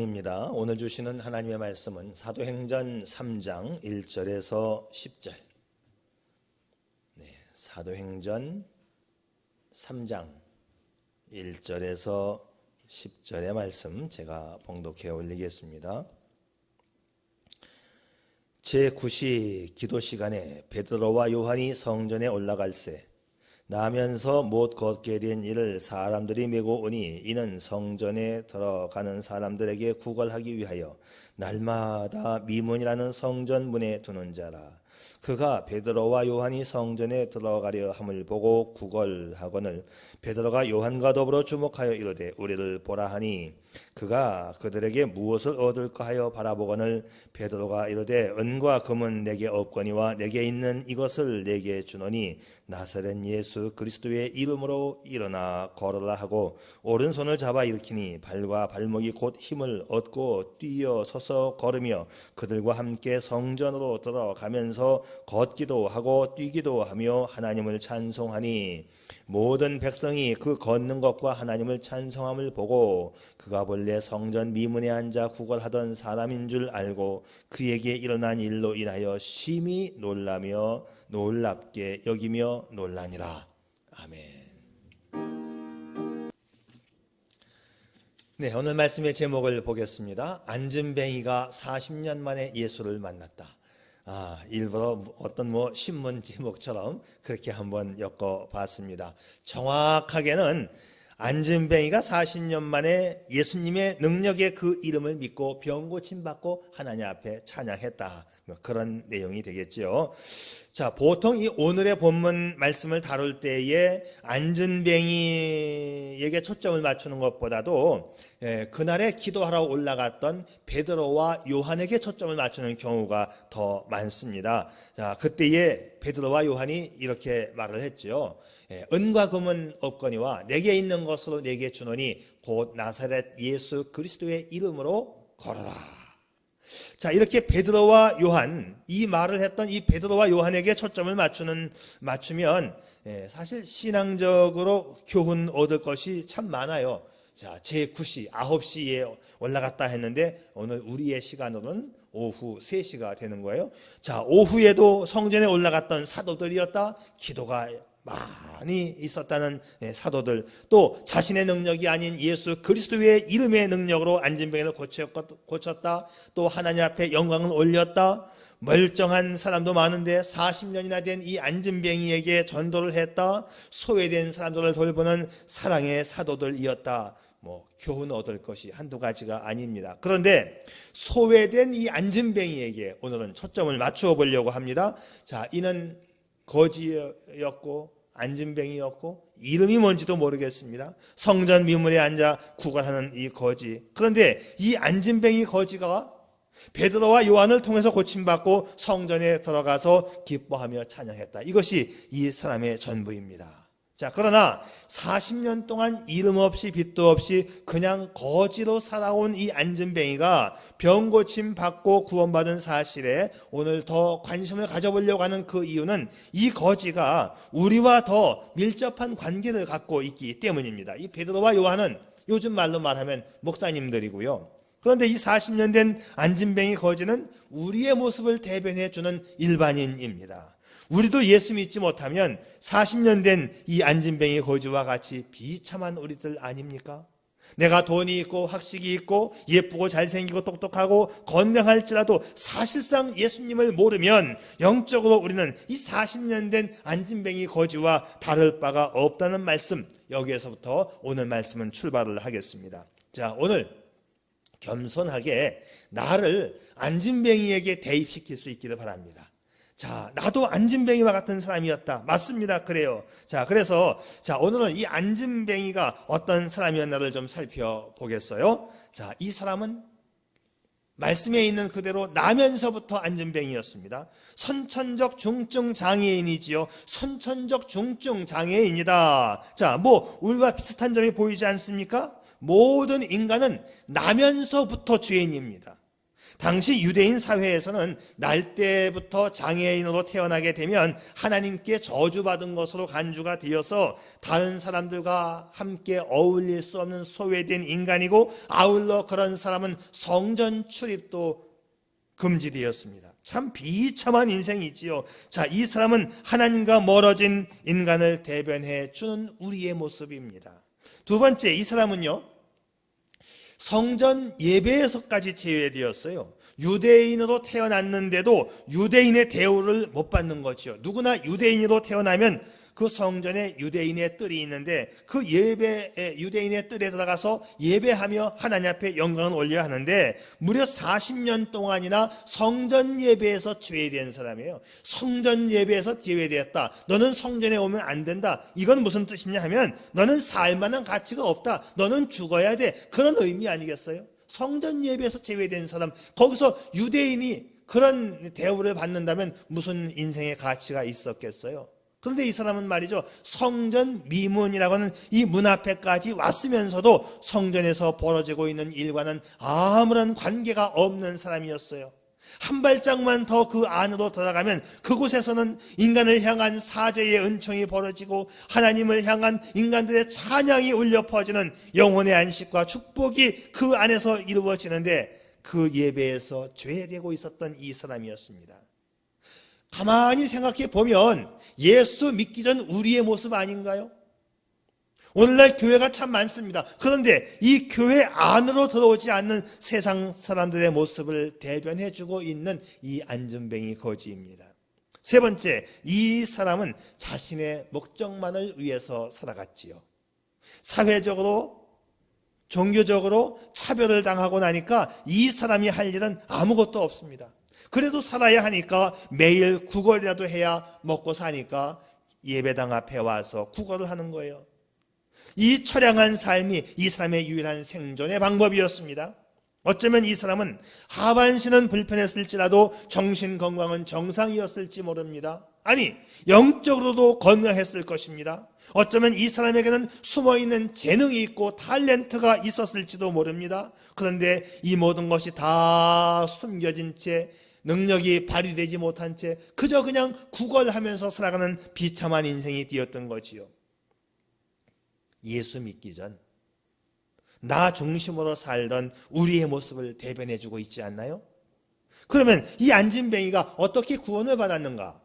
말씀입니다. 오늘 주시는 하나님의 말씀은 사도행전 3장 1절에서 10절. 사도행전 3장 1절에서 10절의 말씀 제가 봉독해 올리겠습니다. 제9시 기도 시간에 베드로와 요한이 성전에 올라갈새 나면서 못 걷게 된 이를 사람들이 메고 오니 이는 성전에 들어가는 사람들에게 구걸하기 위하여 날마다 미문이라는 성전 문에 두는 자라. 그가 베드로와 요한이 성전에 들어가려 함을 보고 구걸하거늘 베드로가 요한과 더불어 주목하여 이르되 우리를 보라 하니 그가 그들에게 무엇을 얻을까 하여 바라보거늘 베드로가 이르되 은과 금은 내게 없거니와 내게 있는 이것을 내게 주노니 나사렛 예수 그리스도의 이름으로 일어나 걸으라 하고 오른손을 잡아 일으키니 발과 발목이 곧 힘을 얻고 뛰어 서서 걸으며 그들과 함께 성전으로 들어가면서 걷기도 하고 뛰기도 하며 하나님을 찬송하니 모든 백성이 그 걷는 것과 하나님을 찬송함을 보고 그가 본래 성전 미문에 앉아 구걸하던 사람인 줄 알고 그에게 일어난 일로 인하여 심히 놀라며 놀랍게 여기며 놀라니라. 아멘. 네, 오늘 말씀의 제목을 보겠습니다. 안진뱅이가 40년 만에 예수를 만났다. 일부러 어떤 신문 제목처럼 그렇게 한번 엮어봤습니다. 정확하게는 안진뱅이가 40년 만에 예수님의 능력의 그 이름을 믿고 병 고침 받고 하나님 앞에 찬양했다. 그런 내용이 되겠죠. 자, 보통 이 오늘의 본문 말씀을 다룰 때에 안진뱅이에게 초점을 맞추는 것보다도 그날에 기도하러 올라갔던 베드로와 요한에게 초점을 맞추는 경우가 더 많습니다. 자, 그때에 베드로와 요한이 이렇게 말을 했죠. 은과 금은 없거니와 내게 있는 것으로 내게 주노니 곧 나사렛 예수 그리스도의 이름으로 걸어라. 자, 이렇게 베드로와 요한, 이 말을 했던 이 베드로와 요한에게 초점을 맞추면 사실 신앙적으로 교훈 얻을 것이 참 많아요. 자, 제9시 9시에 올라갔다 했는데 오늘 우리의 시간으로는 오후 3시가 되는 거예요. 자, 오후에도 성전에 올라갔던 사도들이었다. 기도가 많이 있었다는 사도들, 또 자신의 능력이 아닌 예수 그리스도의 이름의 능력으로 안진뱅이를 고쳤다. 또 하나님 앞에 영광을 올렸다. 멀쩡한 사람도 많은데 40년이나 된 이 안진뱅이에게 전도를 했다. 소외된 사람들을 돌보는 사랑의 사도들이었다. 교훈 얻을 것이 한두 가지가 아닙니다. 그런데 소외된 이 안진뱅이에게 오늘은 초점을 맞추어 보려고 합니다. 자, 이는 거지였고 안진뱅이였고 이름이 뭔지도 모르겠습니다. 성전 미문에 앉아 구걸하는 이 거지. 그런데 이 안진뱅이 거지가 베드로와 요한을 통해서 고침받고 성전에 들어가서 기뻐하며 찬양했다. 이것이 이 사람의 전부입니다. 자, 그러나 40년 동안 이름 없이 빚도 없이 그냥 거지로 살아온 이 안진뱅이가 병 고침 받고 구원받은 사실에 오늘 더 관심을 가져보려고 하는 그 이유는 이 거지가 우리와 더 밀접한 관계를 갖고 있기 때문입니다. 이 베드로와 요한은 요즘 말로 말하면 목사님들이고요. 그런데 이 40년 된 안진뱅이 거지는 우리의 모습을 대변해주는 일반인입니다. 우리도 예수 믿지 못하면 40년 된 이 안진뱅이 거지와 같이 비참한 우리들 아닙니까? 내가 돈이 있고 학식이 있고 예쁘고 잘생기고 똑똑하고 건강할지라도 사실상 예수님을 모르면 영적으로 우리는 이 40년 된 안진뱅이 거지와 다를 바가 없다는 말씀, 여기에서부터 오늘 말씀은 출발을 하겠습니다. 자, 오늘 겸손하게 나를 안진뱅이에게 대입시킬 수 있기를 바랍니다. 자, 나도 안진뱅이와 같은 사람이었다. 맞습니다. 그래요. 자, 그래서 오늘은 이 안진뱅이가 어떤 사람이었나를 좀 살펴보겠어요. 자, 이 사람은 말씀에 있는 그대로 나면서부터 안진뱅이였습니다. 선천적 중증 장애인이지요. 선천적 중증 장애인이다. 자, 우리와 비슷한 점이 보이지 않습니까? 모든 인간은 나면서부터 죄인입니다. 당시 유대인 사회에서는 날 때부터 장애인으로 태어나게 되면 하나님께 저주받은 것으로 간주가 되어서 다른 사람들과 함께 어울릴 수 없는 소외된 인간이고, 아울러 그런 사람은 성전 출입도 금지되었습니다. 참 비참한 인생이지요. 자, 이 사람은 하나님과 멀어진 인간을 대변해 주는 우리의 모습입니다. 두 번째, 이 사람은요, 성전 예배에서까지 제외되었어요. 유대인으로 태어났는데도 유대인의 대우를 못 받는 거죠. 누구나 유대인으로 태어나면 그 성전에 유대인의 뜰이 있는데 그 유대인의 뜰에 들어가서 예배하며 하나님 앞에 영광을 올려야 하는데, 무려 40년 동안이나 성전 예배에서 제외된 사람이에요. 성전 예배에서 제외되었다. 너는 성전에 오면 안 된다. 이건 무슨 뜻이냐 하면, 너는 살만한 가치가 없다. 너는 죽어야 돼. 그런 의미 아니겠어요? 성전 예배에서 제외된 사람, 거기서 유대인이 그런 대우를 받는다면 무슨 인생의 가치가 있었겠어요? 그런데 이 사람은 말이죠, 성전 미문이라고 하는 이 문 앞에까지 왔으면서도 성전에서 벌어지고 있는 일과는 아무런 관계가 없는 사람이었어요. 한 발짝만 더 그 안으로 들어가면 그곳에서는 인간을 향한 사죄의 은총이 벌어지고 하나님을 향한 인간들의 찬양이 울려 퍼지는 영혼의 안식과 축복이 그 안에서 이루어지는데, 그 예배에서 죄되고 있었던 이 사람이었습니다. 가만히 생각해 보면 예수 믿기 전 우리의 모습 아닌가요? 오늘날 교회가 참 많습니다. 그런데 이 교회 안으로 들어오지 않는 세상 사람들의 모습을 대변해주고 있는 이 안전뱅이 거지입니다. 세 번째, 이 사람은 자신의 목적만을 위해서 살아갔지요. 사회적으로, 종교적으로 차별을 당하고 나니까 이 사람이 할 일은 아무것도 없습니다. 그래도 살아야 하니까 매일 구걸이라도 해야 먹고 사니까 예배당 앞에 와서 구걸을 하는 거예요. 이 처량한 삶이 이 사람의 유일한 생존의 방법이었습니다. 어쩌면 이 사람은 하반신은 불편했을지라도 정신 건강은 정상이었을지 모릅니다. 아니, 영적으로도 건강했을 것입니다. 어쩌면 이 사람에게는 숨어있는 재능이 있고 탤런트가 있었을지도 모릅니다. 그런데 이 모든 것이 다 숨겨진 채, 능력이 발휘되지 못한 채 그저 그냥 구걸하면서 살아가는 비참한 인생이 되었던 거지요. 예수 믿기 전 나 중심으로 살던 우리의 모습을 대변해주고 있지 않나요? 그러면 이 안진뱅이가 어떻게 구원을 받았는가?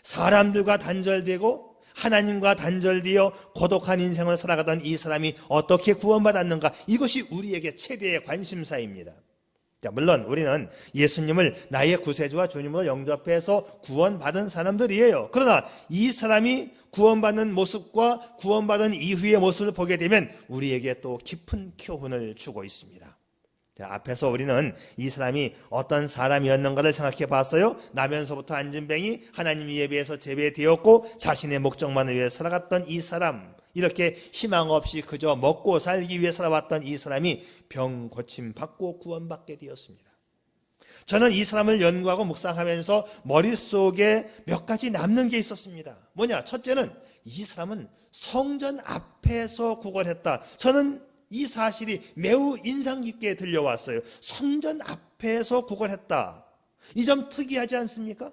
사람들과 단절되고 하나님과 단절되어 고독한 인생을 살아가던 이 사람이 어떻게 구원받았는가? 이것이 우리에게 최대의 관심사입니다. 자, 물론 우리는 예수님을 나의 구세주와 주님으로 영접해서 구원받은 사람들이에요. 그러나 이 사람이 구원받는 모습과 구원받은 이후의 모습을 보게 되면 우리에게 또 깊은 교훈을 주고 있습니다. 자, 앞에서 우리는 이 사람이 어떤 사람이었는가를 생각해 봤어요. 나면서부터 안진뱅이, 하나님 예배에서 제외되었고 자신의 목적만을 위해 살아갔던 이 사람, 이렇게 희망 없이 그저 먹고 살기 위해 살아왔던 이 사람이 병 고침 받고 구원받게 되었습니다. 저는 이 사람을 연구하고 묵상하면서 머릿속에 몇 가지 남는 게 있었습니다. 뭐냐? 첫째는 이 사람은 성전 앞에서 구걸했다. 저는 이 사실이 매우 인상 깊게 들려왔어요. 성전 앞에서 구걸했다. 이 점 특이하지 않습니까?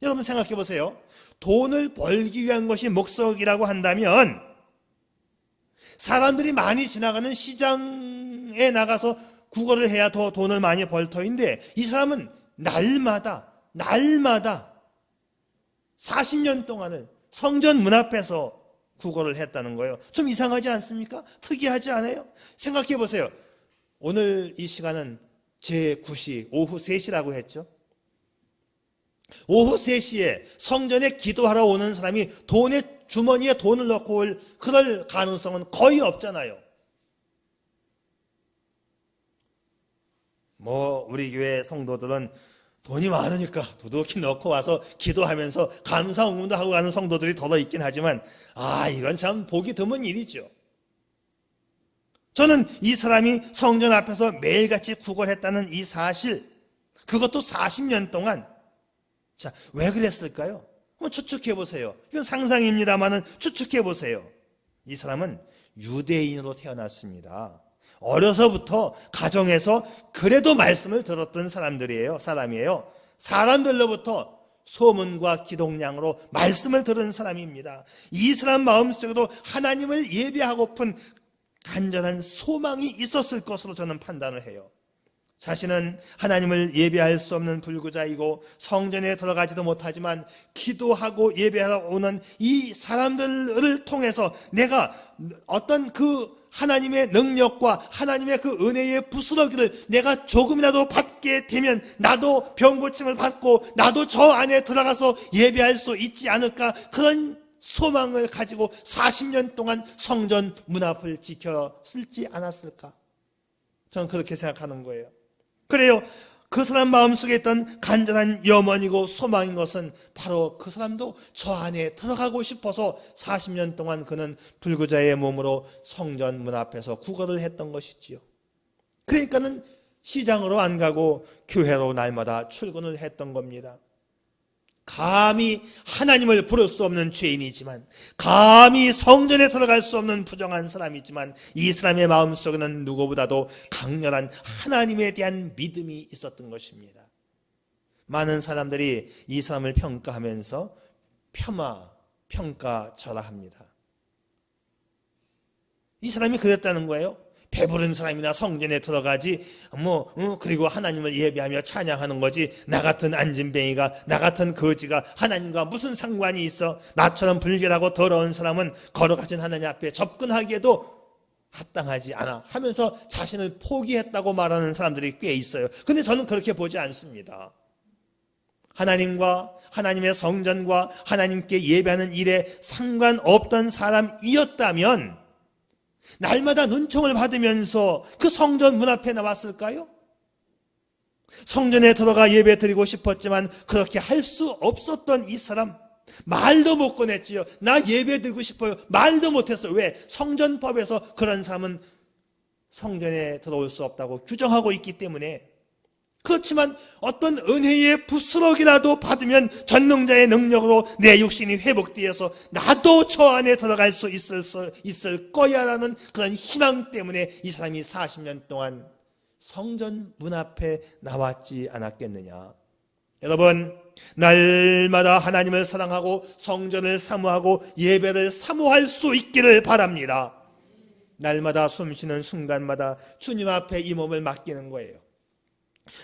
여러분 생각해 보세요. 돈을 벌기 위한 것이 목적이라고 한다면 사람들이 많이 지나가는 시장에 나가서 구걸을 해야 더 돈을 많이 벌 터인데, 이 사람은 날마다 40년 동안을 성전 문 앞에서 구걸을 했다는 거예요. 좀 이상하지 않습니까? 특이하지 않아요? 생각해 보세요. 오늘 이 시간은 제9시 오후 3시라고 했죠. 오후 3시에 성전에 기도하러 오는 사람이 주머니에 돈을 넣고 올 그럴 가능성은 거의 없잖아요. 우리 교회 성도들은 돈이 많으니까 두둑히 넣고 와서 기도하면서 감사 응원도 하고 가는 성도들이 더러 있긴 하지만 이건 참 보기 드문 일이죠. 저는 이 사람이 성전 앞에서 매일같이 구걸했다는 이 사실, 그것도 40년 동안, 자, 왜 그랬을까요? 한번 추측해 보세요. 이건 상상입니다만은 추측해 보세요. 이 사람은 유대인으로 태어났습니다. 어려서부터 가정에서 그래도 말씀을 들었던 사람이에요. 사람들로부터 소문과 기독량으로 말씀을 들은 사람입니다. 이 사람 마음속에도 하나님을 예배하고픈 간절한 소망이 있었을 것으로 저는 판단을 해요. 자신은 하나님을 예배할 수 없는 불구자이고 성전에 들어가지도 못하지만 기도하고 예배하러 오는 이 사람들을 통해서 내가 어떤 그 하나님의 능력과 하나님의 그 은혜의 부스러기를 내가 조금이라도 받게 되면 나도 병고침을 받고 나도 저 안에 들어가서 예배할 수 있지 않을까, 그런 소망을 가지고 40년 동안 성전 문 앞을 지켰을지 않았을까, 저는 그렇게 생각하는 거예요. 그래요. 그 사람 마음속에 있던 간절한 염원이고 소망인 것은 바로 그 사람도 저 안에 들어가고 싶어서 40년 동안 그는 불구자의 몸으로 성전 문 앞에서 구걸을 했던 것이지요. 그러니까는 시장으로 안 가고 교회로 날마다 출근을 했던 겁니다. 감히 하나님을 부를 수 없는 죄인이지만, 감히 성전에 들어갈 수 없는 부정한 사람이지만, 이 사람의 마음속에는 누구보다도 강렬한 하나님에 대한 믿음이 있었던 것입니다. 많은 사람들이 이 사람을 평가하면서 평가절하합니다. 이 사람이 그랬다는 거예요. 배부른 사람이나 성전에 들어가지 그리고 하나님을 예배하며 찬양하는 거지, 나 같은 안진뱅이가, 나 같은 거지가 하나님과 무슨 상관이 있어. 나처럼 불결하고 더러운 사람은 거룩하신 하나님 앞에 접근하기에도 합당하지 않아 하면서 자신을 포기했다고 말하는 사람들이 꽤 있어요. 근데 저는 그렇게 보지 않습니다. 하나님과 하나님의 성전과 하나님께 예배하는 일에 상관없던 사람이었다면 날마다 눈총을 받으면서 그 성전 문 앞에 나왔을까요? 성전에 들어가 예배 드리고 싶었지만 그렇게 할 수 없었던 이 사람, 말도 못 꺼냈지요. 나 예배 드리고 싶어요. 말도 못했어요. 왜? 성전법에서 그런 사람은 성전에 들어올 수 없다고 규정하고 있기 때문에. 그렇지만 어떤 은혜의 부스러기라도 받으면 전능자의 능력으로 내 육신이 회복되어서 나도 저 안에 들어갈 수 있을 거야라는 그런 희망 때문에 이 사람이 40년 동안 성전 문 앞에 나왔지 않았겠느냐. 여러분, 날마다 하나님을 사랑하고 성전을 사모하고 예배를 사모할 수 있기를 바랍니다. 날마다 숨쉬는 순간마다 주님 앞에 이 몸을 맡기는 거예요.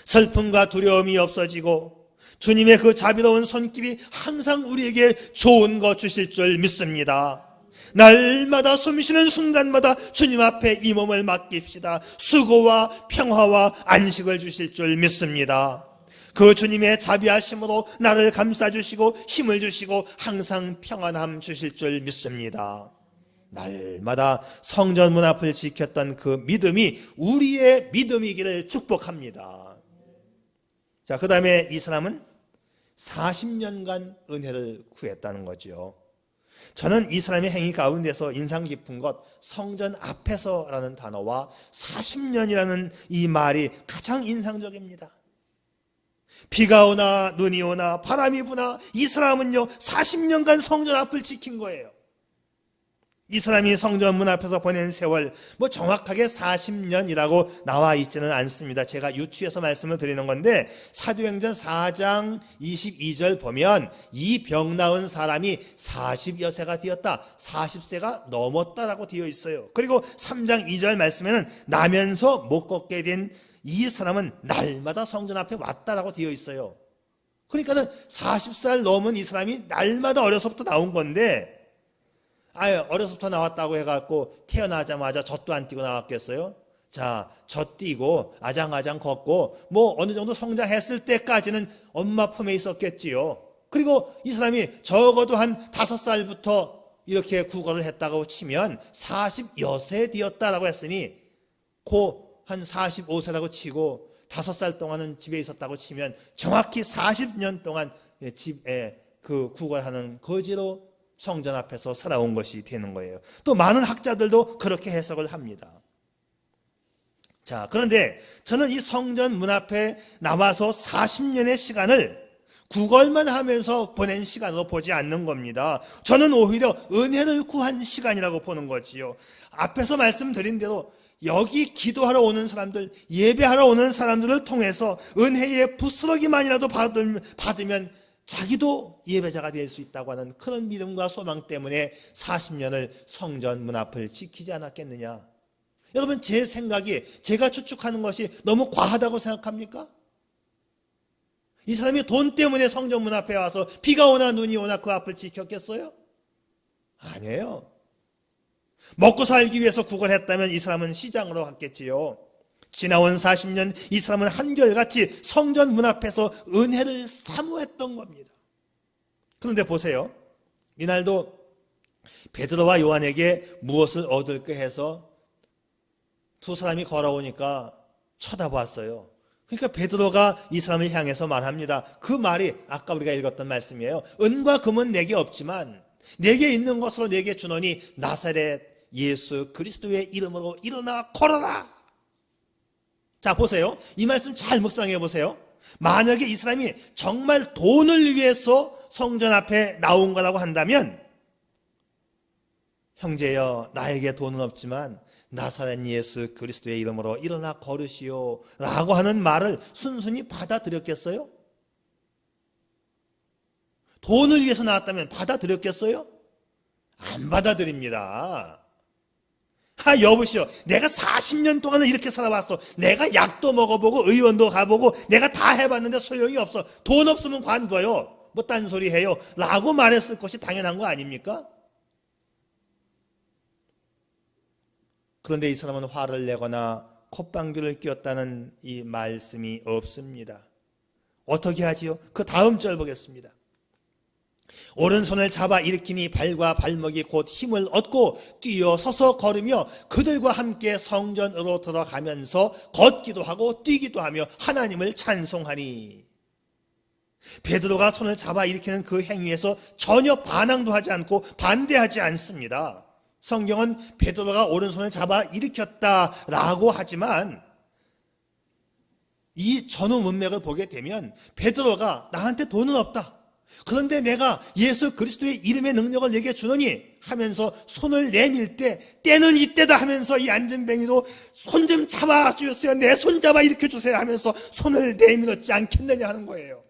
슬픔과 두려움이 없어지고 주님의 그 자비로운 손길이 항상 우리에게 좋은 거 주실 줄 믿습니다. 날마다 숨쉬는 순간마다 주님 앞에 이 몸을 맡깁시다. 수고와 평화와 안식을 주실 줄 믿습니다. 그 주님의 자비하심으로 나를 감싸주시고 힘을 주시고 항상 평안함 주실 줄 믿습니다. 날마다 성전 문 앞을 지켰던 그 믿음이 우리의 믿음이기를 축복합니다. 자, 그 다음에 이 사람은 40년간 은혜를 구했다는 거죠. 저는 이 사람의 행위 가운데서 인상 깊은 것, 성전 앞에서라는 단어와 40년이라는 이 말이 가장 인상적입니다. 비가 오나 눈이 오나 바람이 부나 이 사람은요 40년간 성전 앞을 지킨 거예요. 이 사람이 성전 문 앞에서 보낸 세월 정확하게 40년이라고 나와 있지는 않습니다. 제가 유추해서 말씀을 드리는 건데 사도행전 4장 22절 보면 이 병 나은 사람이 40여세가 되었다, 40세가 넘었다라고 되어 있어요. 그리고 3장 2절 말씀에는 나면서 못 걷게 된 이 사람은 날마다 성전 앞에 왔다라고 되어 있어요. 그러니까는 40살 넘은 이 사람이 날마다 어려서부터 나온 건데, 어려서부터 나왔다고 해갖고 태어나자마자 젖도 안 띄고 나왔겠어요? 자, 젖 띄고 아장아장 걷고 어느 정도 성장했을 때까지는 엄마 품에 있었겠지요. 그리고 이 사람이 적어도 한 5살부터 이렇게 구걸을 했다고 치면 40여세 되었다라고 했으니 한 45세라고 치고 5살 동안은 집에 있었다고 치면 정확히 40년 동안 집에 그 구걸하는 거지로 성전 앞에서 살아온 것이 되는 거예요. 또 많은 학자들도 그렇게 해석을 합니다. 자, 그런데 저는 이 성전 문 앞에 나와서 40년의 시간을 구걸만 하면서 보낸 시간으로 보지 않는 겁니다. 저는 오히려 은혜를 구한 시간이라고 보는 거지요. 앞에서 말씀드린 대로 여기 기도하러 오는 사람들, 예배하러 오는 사람들을 통해서 은혜의 부스러기만이라도 받으면 자기도 예배자가 될 수 있다고 하는 그런 믿음과 소망 때문에 40년을 성전 문 앞을 지키지 않았겠느냐. 여러분, 제 생각이, 제가 추측하는 것이 너무 과하다고 생각합니까? 이 사람이 돈 때문에 성전 문 앞에 와서 비가 오나 눈이 오나 그 앞을 지켰겠어요? 아니에요. 먹고 살기 위해서 구걸했다면 이 사람은 시장으로 갔겠지요. 지나온 40년 이 사람은 한결같이 성전 문 앞에서 은혜를 사모했던 겁니다. 그런데 보세요. 이날도 베드로와 요한에게 무엇을 얻을까 해서 두 사람이 걸어오니까 쳐다보았어요. 그러니까 베드로가 이 사람을 향해서 말합니다. 그 말이 아까 우리가 읽었던 말씀이에요. 은과 금은 내게 없지만 내게 있는 것으로 내게 주노니 나사렛 예수 그리스도의 이름으로 일어나 걸어라. 자, 보세요. 이 말씀 잘 묵상해 보세요. 만약에 이 사람이 정말 돈을 위해서 성전 앞에 나온 거라고 한다면, 형제여, 나에게 돈은 없지만 나사렛 예수 그리스도의 이름으로 일어나 걸으시오 라고 하는 말을 순순히 받아들였겠어요? 돈을 위해서 나왔다면 받아들였겠어요? 안 받아들입니다. 여보시오, 내가 40년 동안은 이렇게 살아왔어. 내가 약도 먹어보고 의원도 가보고 내가 다 해봤는데 소용이 없어. 돈 없으면 관둬요. 뭐 딴소리 해요 라고 말했을 것이 당연한 거 아닙니까? 그런데 이 사람은 화를 내거나 콧방귀를 뀌었다는 이 말씀이 없습니다. 어떻게 하지요? 그 다음 절 보겠습니다. 오른손을 잡아 일으키니 발과 발목이 곧 힘을 얻고 뛰어 서서 걸으며 그들과 함께 성전으로 들어가면서 걷기도 하고 뛰기도 하며 하나님을 찬송하니. 베드로가 손을 잡아 일으키는 그 행위에서 전혀 반항도 하지 않고 반대하지 않습니다. 성경은 베드로가 오른손을 잡아 일으켰다라고 하지만 이 전후 문맥을 보게 되면 베드로가 나한테 돈은 없다. 그런데 내가 예수 그리스도의 이름의 능력을 내게 주노니 하면서 손을 내밀 때 때는 이때다 하면서 이 안진뱅이도 손 좀 잡아주세요. 내 손 잡아 일으켜주세요 하면서 손을 내밀었지 않겠느냐 하는 거예요.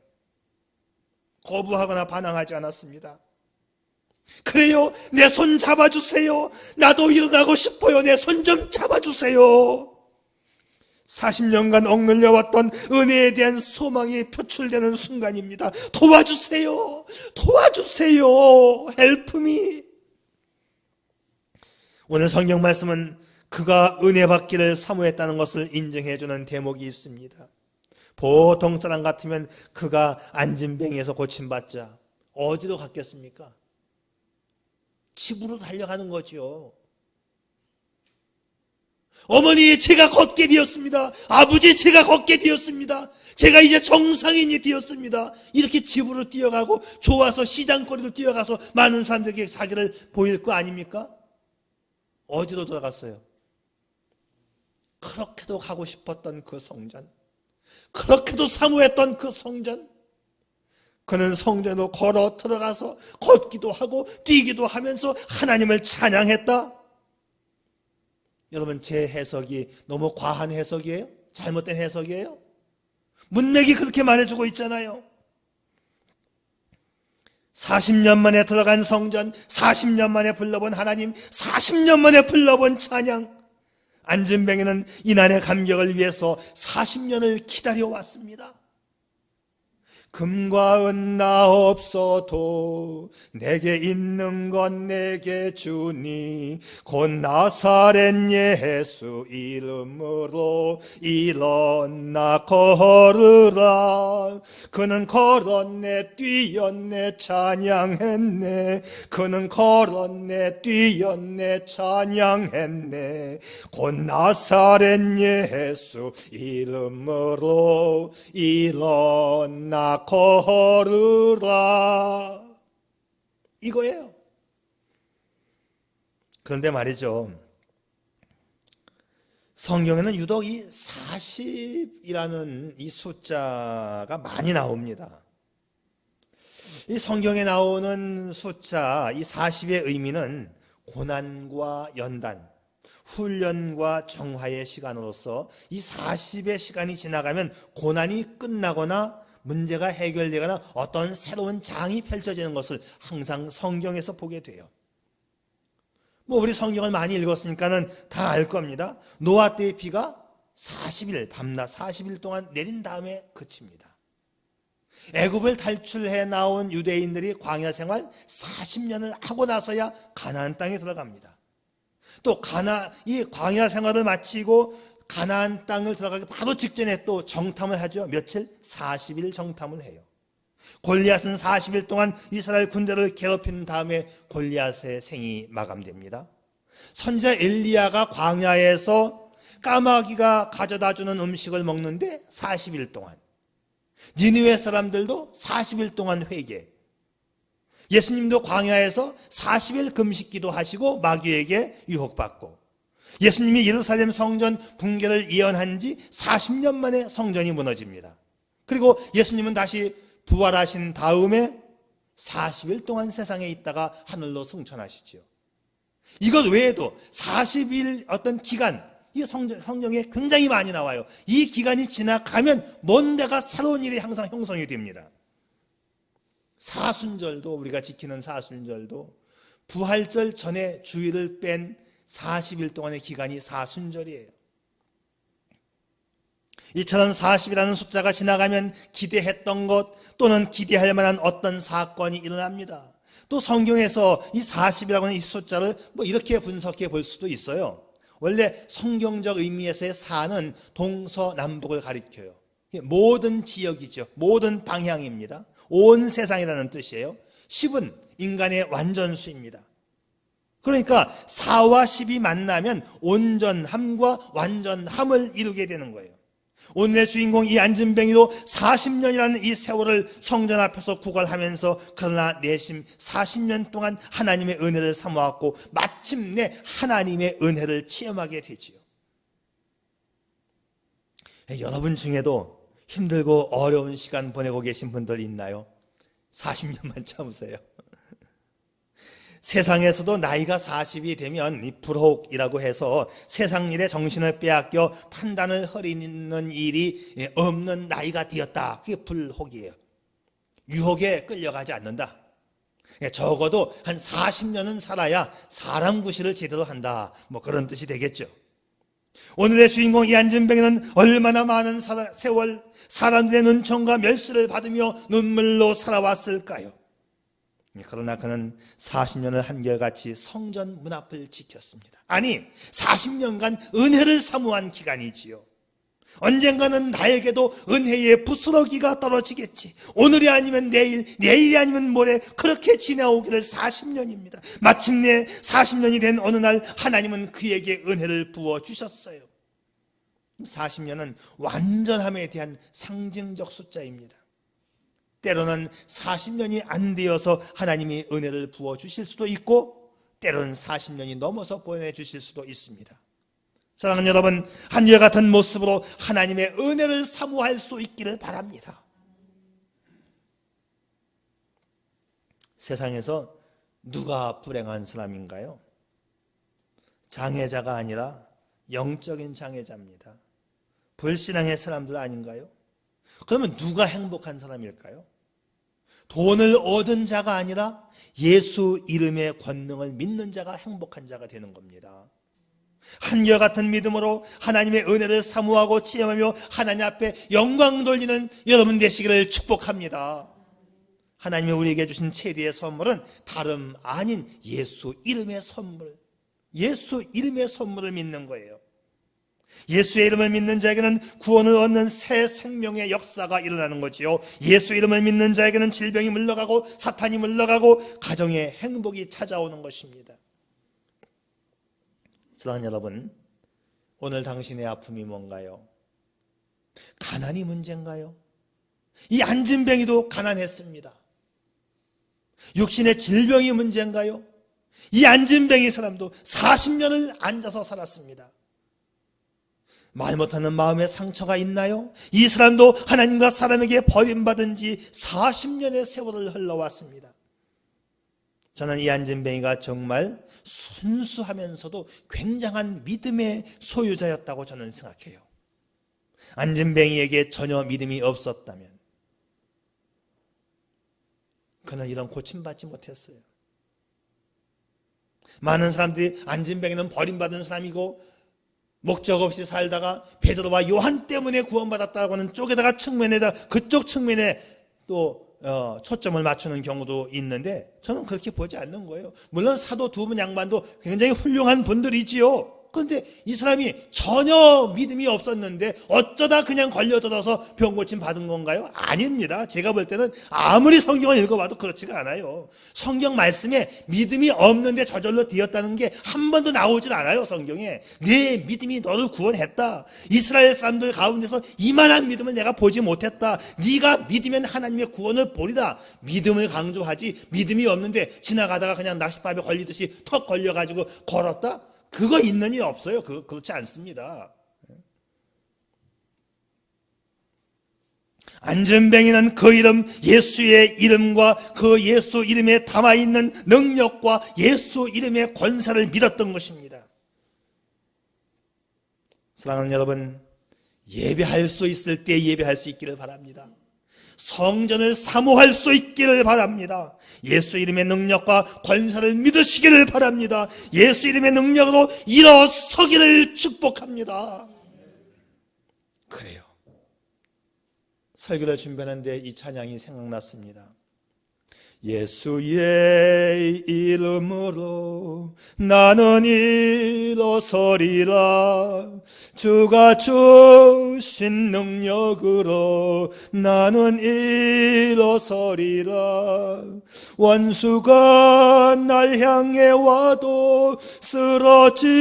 거부하거나 반항하지 않았습니다. 그래요, 내 손 잡아주세요. 나도 일어나고 싶어요. 내 손 좀 잡아주세요. 40년간 억눌려왔던 은혜에 대한 소망이 표출되는 순간입니다. 도와주세요. 도와주세요. Help me. 오늘 성경 말씀은 그가 은혜 받기를 사모했다는 것을 인정해주는 대목이 있습니다. 보통 사람 같으면 그가 안진뱅이에서 고침받자 어디로 갔겠습니까? 집으로 달려가는 거죠. 어머니, 제가 걷게 되었습니다. 아버지, 제가 걷게 되었습니다. 제가 이제 정상인이 되었습니다. 이렇게 집으로 뛰어가고 좋아서 시장거리로 뛰어가서 많은 사람들에게 자기를 보일 거 아닙니까? 어디로 들어갔어요? 그렇게도 가고 싶었던 그 성전, 그렇게도 사모했던 그 성전. 그는 성전으로 걸어 들어가서 걷기도 하고 뛰기도 하면서 하나님을 찬양했다. 여러분, 제 해석이 너무 과한 해석이에요? 잘못된 해석이에요? 문맥이 그렇게 말해주고 있잖아요. 40년 만에 들어간 성전, 40년 만에 불러본 하나님, 40년 만에 불러본 찬양. 안진뱅이는 이날의 감격을 위해서 40년을 기다려왔습니다. 금과 은 나 없어도 내게 있는 건 내게 주니 곧 나사렛 예수 이름으로 일어나 걸으라. 그는 걸었네, 뛰었네, 찬양했네. 그는 걸었네, 뛰었네, 찬양했네. 곧 나사렛 예수 이름으로 일어나 걸으라. 이거예요. 그런데 말이죠, 성경에는 유독 이 40이라는 이 숫자가 많이 나옵니다. 이 성경에 나오는 숫자, 이 40의 의미는 고난과 연단, 훈련과 정화의 시간으로서 이 40의 시간이 지나가면 고난이 끝나거나 문제가 해결되거나 어떤 새로운 장이 펼쳐지는 것을 항상 성경에서 보게 돼요. 우리 성경을 많이 읽었으니까는 다 알 겁니다. 노아 때의 비가 40일, 밤낮 40일 동안 내린 다음에 그칩니다. 애굽을 탈출해 나온 유대인들이 광야 생활 40년을 하고 나서야 가나안 땅에 들어갑니다. 또 이 광야 생활을 마치고 가나안 땅을 들어가기 바로 직전에 또 정탐을 하죠. 며칠? 40일 정탐을 해요. 골리앗은 40일 동안 이스라엘 군대를 괴롭힌 다음에 골리앗의 생이 마감됩니다. 선지자 엘리야가 광야에서 까마귀가 가져다주는 음식을 먹는데 40일 동안, 니느웨 사람들도 40일 동안 회개, 예수님도 광야에서 40일 금식기도 하시고 마귀에게 유혹받고, 예수님이 예루살렘 성전 붕괴를 예언한 지 40년 만에 성전이 무너집니다. 그리고 예수님은 다시 부활하신 다음에 40일 동안 세상에 있다가 하늘로 승천하시지요. 이것 외에도 40일 어떤 기간, 이 성경에 굉장히 많이 나와요. 이 기간이 지나가면 뭔가가 새로운 일이 항상 형성이 됩니다. 사순절도, 우리가 지키는 사순절도 부활절 전에 주일을 뺀 40일 동안의 기간이 사순절이에요. 이처럼 40이라는 숫자가 지나가면 기대했던 것 또는 기대할 만한 어떤 사건이 일어납니다. 또 성경에서 이 40이라고 하는 이 숫자를 이렇게 분석해 볼 수도 있어요. 원래 성경적 의미에서의 4는 동서남북을 가리켜요. 모든 지역이죠. 모든 방향입니다. 온 세상이라는 뜻이에요. 10은 인간의 완전수입니다. 그러니까 4와 10이 만나면 온전함과 완전함을 이루게 되는 거예요. 오늘의 주인공 이 안진뱅이도 40년이라는 이 세월을 성전 앞에서 구걸하면서 그러나 내심 40년 동안 하나님의 은혜를 사모하고 마침내 하나님의 은혜를 체험하게 되지요. 여러분 중에도 힘들고 어려운 시간 보내고 계신 분들 있나요? 40년만 참으세요. 세상에서도 나이가 40이 되면 이 불혹이라고 해서 세상 일에 정신을 빼앗겨 판단을 흐리는 일이 없는 나이가 되었다. 그게 불혹이에요. 유혹에 끌려가지 않는다. 적어도 한 40년은 살아야 사람 구실을 제대로 한다. 그런 뜻이 되겠죠. 오늘의 주인공 이 안진뱅이는 얼마나 많은 세월 사람들의 눈총과 멸시를 받으며 눈물로 살아왔을까요? 그러나 그는 40년을 한결같이 성전 문 앞을 지켰습니다. 아니, 40년간 은혜를 사모한 기간이지요. 언젠가는 나에게도 은혜의 부스러기가 떨어지겠지. 오늘이 아니면 내일이 아니면 모레 그렇게 지나오기를 40년입니다. 마침내 40년이 된 어느 날 하나님은 그에게 은혜를 부어주셨어요. 40년은 완전함에 대한 상징적 숫자입니다. 때로는 40년이 안 되어서 하나님이 은혜를 부어주실 수도 있고 때로는 40년이 넘어서 보내주실 수도 있습니다. 사랑하는 여러분, 한결같은 모습으로 하나님의 은혜를 사모할 수 있기를 바랍니다. 세상에서 누가 불행한 사람인가요? 장애자가 아니라 영적인 장애자입니다. 불신앙의 사람들 아닌가요? 그러면 누가 행복한 사람일까요? 돈을 얻은 자가 아니라 예수 이름의 권능을 믿는 자가 행복한 자가 되는 겁니다. 한결같은 믿음으로 하나님의 은혜를 사모하고 체험하며 하나님 앞에 영광 돌리는 여러분 되시기를 축복합니다. 하나님이 우리에게 주신 최대의 선물은 다름 아닌 예수 이름의 선물, 예수 이름의 선물을 믿는 거예요. 예수의 이름을 믿는 자에게는 구원을 얻는 새 생명의 역사가 일어나는 거지요. 예수 이름을 믿는 자에게는 질병이 물러가고 사탄이 물러가고 가정의 행복이 찾아오는 것입니다. 사랑하는 여러분, 오늘 당신의 아픔이 뭔가요? 가난이 문제인가요? 이 안진뱅이도 가난했습니다. 육신의 질병이 문제인가요? 이 안진뱅이 사람도 40년을 앉아서 살았습니다. 말 못하는 마음에 상처가 있나요? 이 사람도 하나님과 사람에게 버림받은 지 40년의 세월을 흘러왔습니다. 저는 이 안진뱅이가 정말 순수하면서도 굉장한 믿음의 소유자였다고 저는 생각해요. 안진뱅이에게 전혀 믿음이 없었다면 그는 이런 고침받지 못했어요. 많은 사람들이 안진뱅이는 버림받은 사람이고 목적 없이 살다가 베드로와 요한 때문에 구원받았다고 하는 쪽에다가 그쪽 측면에 또 초점을 맞추는 경우도 있는데 저는 그렇게 보지 않는 거예요. 물론 사도 두 분 양반도 굉장히 훌륭한 분들이지요. 그런데 이 사람이 전혀 믿음이 없었는데 어쩌다 그냥 걸려들어서 병 고침 받은 건가요? 아닙니다. 제가 볼 때는 아무리 성경을 읽어봐도 그렇지가 않아요. 성경 말씀에 믿음이 없는데 저절로 되었다는 게 한 번도 나오질 않아요. 성경에 내 믿음이 너를 구원했다. 이스라엘 사람들 가운데서 이만한 믿음을 내가 보지 못했다. 네가 믿으면 하나님의 구원을 보리라. 믿음을 강조하지 믿음이 없는데 지나가다가 그냥 낚싯밥에 걸리듯이 턱 걸려가지고 걸었다? 그거 있는 일 없어요. 그렇지 않습니다. 안진뱅이는 그 이름, 예수의 이름과 그 예수 이름에 담아있는 능력과 예수 이름의 권세를 믿었던 것입니다. 사랑하는 여러분, 예배할 수 있을 때 예배할 수 있기를 바랍니다. 성전을 사모할 수 있기를 바랍니다. 예수 이름의 능력과 권세를 믿으시기를 바랍니다. 예수 이름의 능력으로 일어서기를 축복합니다. 그래요. 설교를 준비하는데 이 찬양이 생각났습니다. 예수의 이름으로 나는 일어서리라. 주가 주신 능력으로 나는 일어서리라. 원수가 날 향해 와도 쓰러지지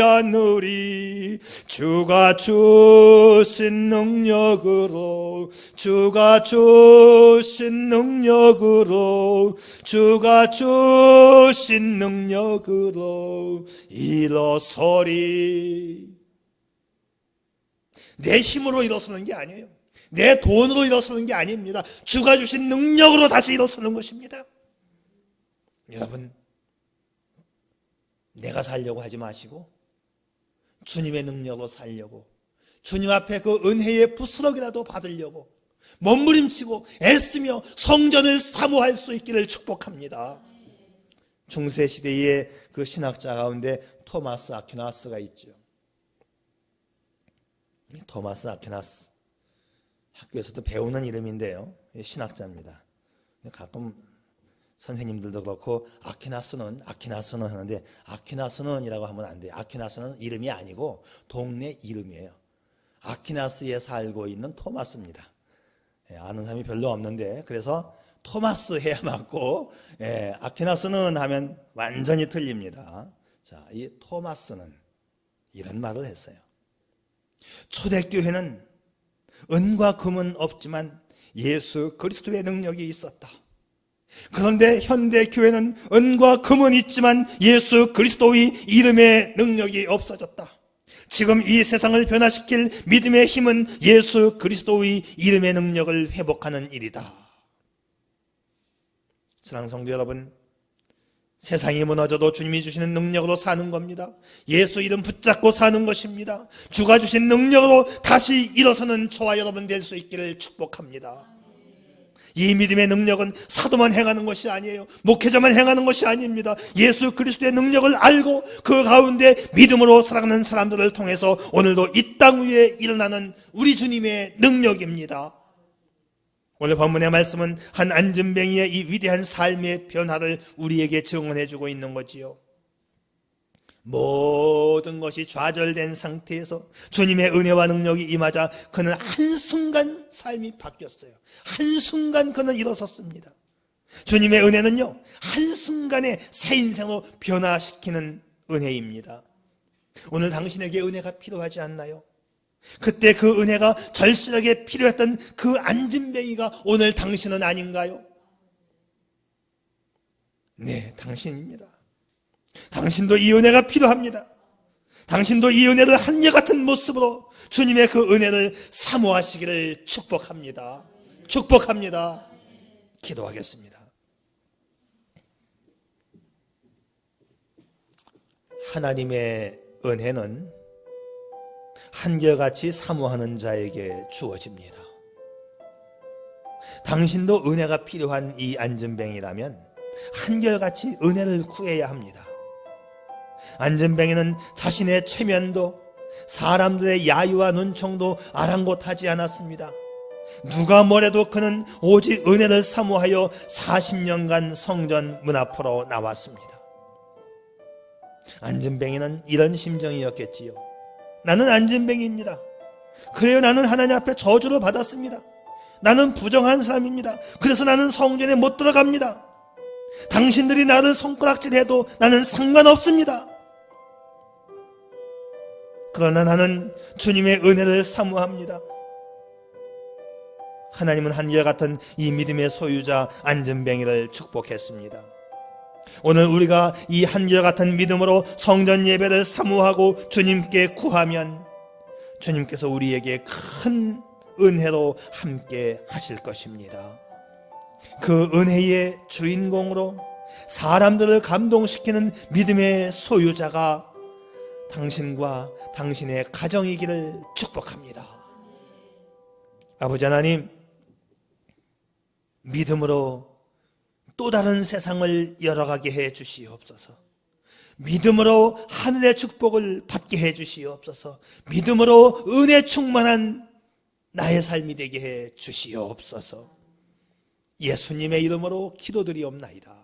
않으리. 주가 주신 능력으로 주가 주신 능력으로 주가 주신 능력으로 일어서리. 내 힘으로 일어서는 게 아니에요. 내 돈으로 일어서는 게 아닙니다. 주가 주신 능력으로 다시 일어서는 것입니다. 여러분, 내가 살려고 하지 마시고 주님의 능력으로 살려고, 주님 앞에 그 은혜의 부스러기라도 받으려고 몸부림치고 애쓰며 성전을 사모할 수 있기를 축복합니다. 중세시대의 그 신학자 가운데 토마스 아퀴나스가 있죠. 토마스 아퀴나스, 학교에서도 배우는 이름인데요, 신학자입니다. 가끔 선생님들도 그렇고 아퀴나스는 하는데 아퀴나스는이라고 하면 안 돼요. 아퀴나스는 이름이 아니고 동네 이름이에요. 아퀴나스에 살고 있는 토마스입니다. 아는 사람이 별로 없는데 그래서 토마스 해야 맞고, 아퀴나스는 하면 완전히 틀립니다. 자, 이 토마스는 이런 말을 했어요. 초대교회는 은과 금은 없지만 예수 그리스도의 능력이 있었다. 그런데 현대교회는 은과 금은 있지만 예수 그리스도의 이름의 능력이 없어졌다. 지금 이 세상을 변화시킬 믿음의 힘은 예수 그리스도의 이름의 능력을 회복하는 일이다. 사랑하는 성도 여러분, 세상이 무너져도 주님이 주시는 능력으로 사는 겁니다. 예수 이름 붙잡고 사는 것입니다. 주가 주신 능력으로 다시 일어서는 저와 여러분 될 수 있기를 축복합니다. 이 믿음의 능력은 사도만 행하는 것이 아니에요. 목회자만 행하는 것이 아닙니다. 예수 그리스도의 능력을 알고 그 가운데 믿음으로 살아가는 사람들을 통해서 오늘도 이 땅 위에 일어나는 우리 주님의 능력입니다. 오늘 본문의 말씀은 한 안진뱅이의 이 위대한 삶의 변화를 우리에게 증언해주고 있는 거지요. 모든 것이 좌절된 상태에서 주님의 은혜와 능력이 임하자 그는 한순간 삶이 바뀌었어요. 한순간 그는 일어섰습니다. 주님의 은혜는요, 한순간에 새 인생으로 변화시키는 은혜입니다. 오늘 당신에게 은혜가 필요하지 않나요? 그때 그 은혜가 절실하게 필요했던 그 안진뱅이가 오늘 당신은 아닌가요? 네, 당신입니다. 당신도 이 은혜가 필요합니다. 당신도 이 은혜를 한결같은 모습으로 주님의 그 은혜를 사모하시기를 축복합니다. 축복합니다. 기도하겠습니다. 하나님의 은혜는 한결같이 사모하는 자에게 주어집니다. 당신도 은혜가 필요한 이 안전뱅이라면 한결같이 은혜를 구해야 합니다. 안전뱅이는 자신의 체면도 사람들의 야유와 눈총도 아랑곳하지 않았습니다. 누가 뭐래도 그는 오직 은혜를 사모하여 40년간 성전 문 앞으로 나왔습니다. 안전뱅이는 이런 심정이었겠지요. 나는 안전뱅이입니다. 그래요, 나는 하나님 앞에 저주를 받았습니다. 나는 부정한 사람입니다. 그래서 나는 성전에 못 들어갑니다. 당신들이 나를 손가락질해도 나는 상관없습니다. 그러나 나는 주님의 은혜를 사모합니다. 하나님은 한결같은 이 믿음의 소유자 안전뱅이를 축복했습니다. 오늘 우리가 이 한결같은 믿음으로 성전 예배를 사모하고 주님께 구하면 주님께서 우리에게 큰 은혜로 함께 하실 것입니다. 그 은혜의 주인공으로 사람들을 감동시키는 믿음의 소유자가 당신과 당신의 가정이기를 축복합니다. 아버지 하나님, 믿음으로 또 다른 세상을 열어가게 해 주시옵소서. 믿음으로 하늘의 축복을 받게 해 주시옵소서. 믿음으로 은혜 충만한 나의 삶이 되게 해 주시옵소서. 예수님의 이름으로 기도드리옵나이다.